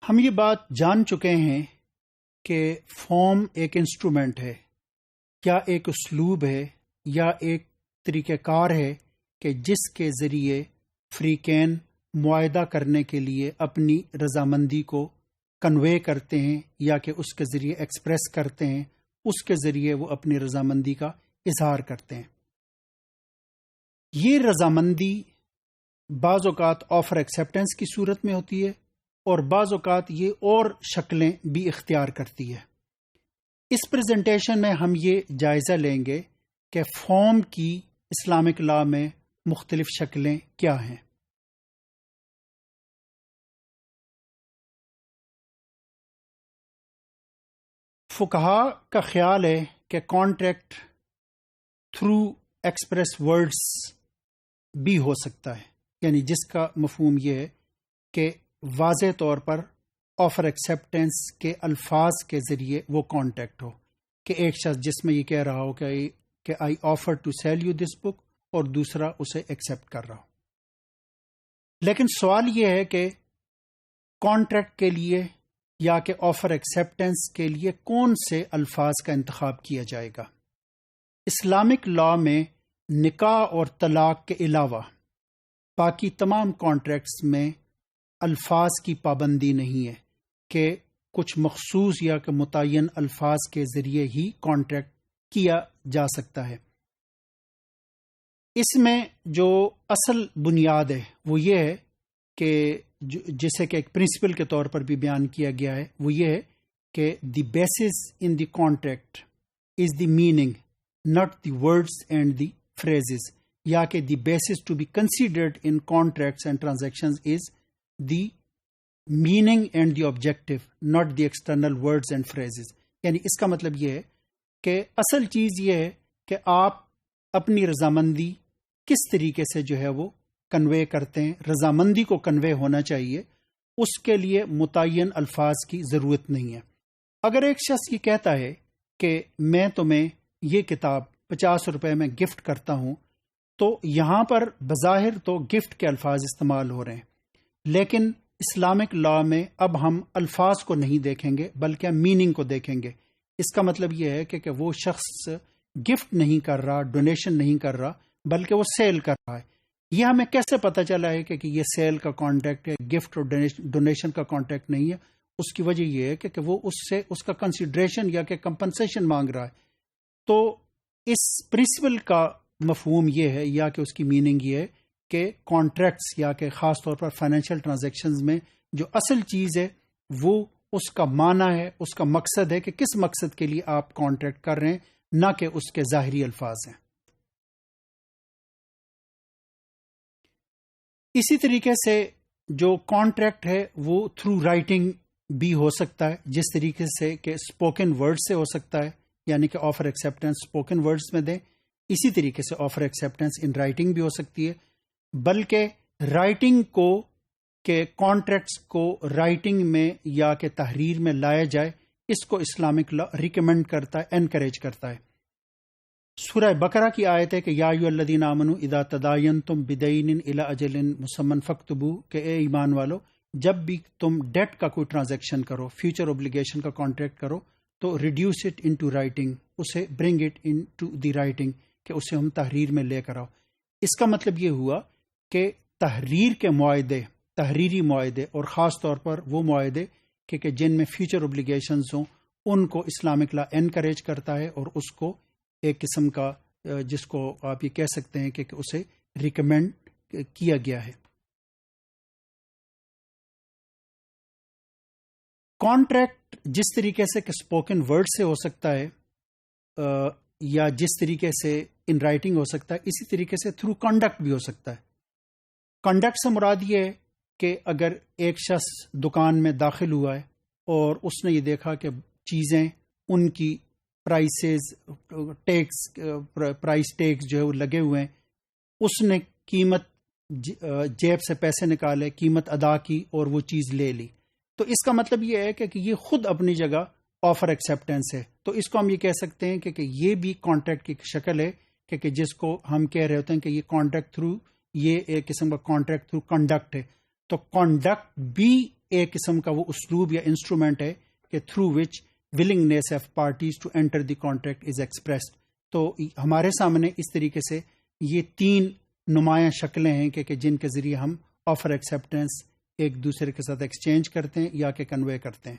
ہم یہ بات جان چکے ہیں کہ فارم ایک انسٹرومنٹ ہے یا ایک اسلوب ہے یا ایک طریقہ کار ہے کہ جس کے ذریعے فریقین معاہدہ کرنے کے لیے اپنی رضامندی کو کنوے کرتے ہیں یا کہ اس کے ذریعے ایکسپریس کرتے ہیں، اس کے ذریعے وہ اپنی رضامندی کا اظہار کرتے ہیں۔ یہ رضامندی بعض اوقات آفر ایکسیپٹنس کی صورت میں ہوتی ہے اور بعض اوقات یہ اور شکلیں بھی اختیار کرتی ہے۔ اس پریزنٹیشن میں ہم یہ جائزہ لیں گے کہ فارم کی اسلامک لا میں مختلف شکلیں کیا ہیں۔ فقہا کا خیال ہے کہ کانٹریکٹ تھرو ایکسپریس ورڈز بھی ہو سکتا ہے، یعنی جس کا مفہوم یہ ہے کہ واضح طور پر آفر ایکسیپٹنس کے الفاظ کے ذریعے وہ کانٹیکٹ ہو، کہ ایک شخص جس میں یہ کہہ رہا ہو کہ I offer to sell you this book اور دوسرا اسے ایکسیپٹ کر رہا ہو۔ لیکن سوال یہ ہے کہ کانٹریکٹ کے لیے یا کہ آفر ایکسیپٹنس کے لیے کون سے الفاظ کا انتخاب کیا جائے گا؟ اسلامک لا میں نکاح اور طلاق کے علاوہ باقی تمام کانٹریکٹس میں الفاظ کی پابندی نہیں ہے کہ کچھ مخصوص یا کہ متعین الفاظ کے ذریعے ہی کانٹریکٹ کیا جا سکتا ہے۔ اس میں جو اصل بنیاد ہے وہ یہ ہے کہ جسے کہ ایک پرنسپل کے طور پر بھی بیان کیا گیا ہے، وہ یہ ہے کہ the basis in the contract is the meaning not the words and the phrases، یا کہ the basis to be considered in contracts and transactions is the meaning and the objective, not the external words and phrases۔ یعنی اس کا مطلب یہ ہے کہ اصل چیز یہ ہے کہ آپ اپنی رضامندی کس طریقے سے جو ہے وہ کنوے کرتے ہیں۔ رضامندی کو کنوے ہونا چاہیے، اس کے لیے متعین الفاظ کی ضرورت نہیں ہے۔ اگر ایک شخص یہ کہتا ہے کہ میں تمہیں یہ کتاب 50 روپے میں گفٹ کرتا ہوں، تو یہاں پر بظاہر تو گفٹ کے الفاظ استعمال ہو رہے ہیں، لیکن اسلامک لا میں اب ہم الفاظ کو نہیں دیکھیں گے بلکہ میننگ کو دیکھیں گے۔ اس کا مطلب یہ ہے کہ وہ شخص گفٹ نہیں کر رہا، ڈونیشن نہیں کر رہا، بلکہ وہ سیل کر رہا ہے۔ یہ ہمیں کیسے پتہ چلا ہے کہ یہ سیل کا کانٹیکٹ ہے، گفٹ اور ڈونیشن کا کانٹیکٹ نہیں ہے؟ اس کی وجہ یہ ہے کہ وہ اس سے اس کا کنسیڈریشن یا کہ کمپنسیشن مانگ رہا ہے۔ تو اس پرنسپل کا مفہوم یہ ہے یا کہ اس کی میننگ یہ ہے کہ کانٹریکٹس یا کہ خاص طور پر فائنینشیل ٹرانزیکشنز میں جو اصل چیز ہے وہ اس کا معنی ہے، اس کا مقصد ہے کہ کس مقصد کے لیے آپ کانٹریکٹ کر رہے ہیں، نہ کہ اس کے ظاہری الفاظ ہیں۔ اسی طریقے سے جو کانٹریکٹ ہے وہ تھرو رائٹنگ بھی ہو سکتا ہے، جس طریقے سے کہ اسپوکن ورڈ سے ہو سکتا ہے، یعنی کہ آفر ایکسیپٹنس اسپوکن ورڈز میں دیں۔ اسی طریقے سے آفر ایکسیپٹنس ان رائٹنگ بھی ہو سکتی ہے، بلکہ رائٹنگ کو کہ کانٹریکٹس کو رائٹنگ میں یا کہ تحریر میں لایا جائے، اس کو اسلامک لا ریکمینڈ کرتا ہے، انکریج کرتا ہے۔ سورہ بقرہ کی آیت ہے کہ یا ایھا الذین آمنوا اذا تداینتم بدین الی اجل مسمی فاکتبوہ، کہ اے ایمان والو جب بھی تم ڈیٹ کا کوئی ٹرانزیکشن کرو، فیوچر اوبلیگیشن کا کانٹریکٹ کرو، تو ریڈیوس اٹ انٹو رائٹنگ، اسے bring it into the writing, کہ اسے ہم تحریر میں لے کر آؤ۔ اس کا مطلب یہ ہوا کہ تحریر کے معاہدے، تحریری معاہدے، اور خاص طور پر وہ معاہدے کہ جن میں فیوچر اوبلیگیشنز ہوں، ان کو اسلامک لا انکریج کرتا ہے اور اس کو ایک قسم کا جس کو آپ یہ کہہ سکتے ہیں کہ اسے ریکمینڈ کیا گیا ہے۔ کانٹریکٹ جس طریقے سے کہ اسپوکن ورڈ سے ہو سکتا ہے یا جس طریقے سے ان رائٹنگ ہو سکتا ہے، اسی طریقے سے تھرو کنڈکٹ بھی ہو سکتا ہے۔ کنڈکٹ سے مراد یہ ہے کہ اگر ایک شخص دکان میں داخل ہوا ہے اور اس نے یہ دیکھا کہ چیزیں ان کی پرائس ٹیکس جو ہے وہ لگے ہوئے ہیں، اس نے قیمت جیب سے پیسے نکالے، قیمت ادا کی اور وہ چیز لے لی، تو اس کا مطلب یہ ہے کہ یہ خود اپنی جگہ آفر ایکسیپٹنس ہے۔ تو اس کو ہم یہ کہہ سکتے ہیں کہ یہ بھی کانٹریکٹ کی شکل ہے کہ جس کو ہم کہہ رہے ہوتے ہیں کہ یہ کانٹریکٹ تھرو، یہ ایک قسم کا کانٹریکٹ تھرو کنڈکٹ ہے۔ تو کنڈکٹ بھی ایک قسم کا وہ اسلوب یا انسٹرومنٹ ہے کہ through which willingness of parties to enter the contract is expressed. تو ہمارے سامنے اس طریقے سے یہ 3 نمایاں شکلیں ہیں کہ جن کے ذریعے ہم آفر ایکسیپٹنس ایک دوسرے کے ساتھ ایکسچینج کرتے ہیں یا کہ کنوے کرتے ہیں.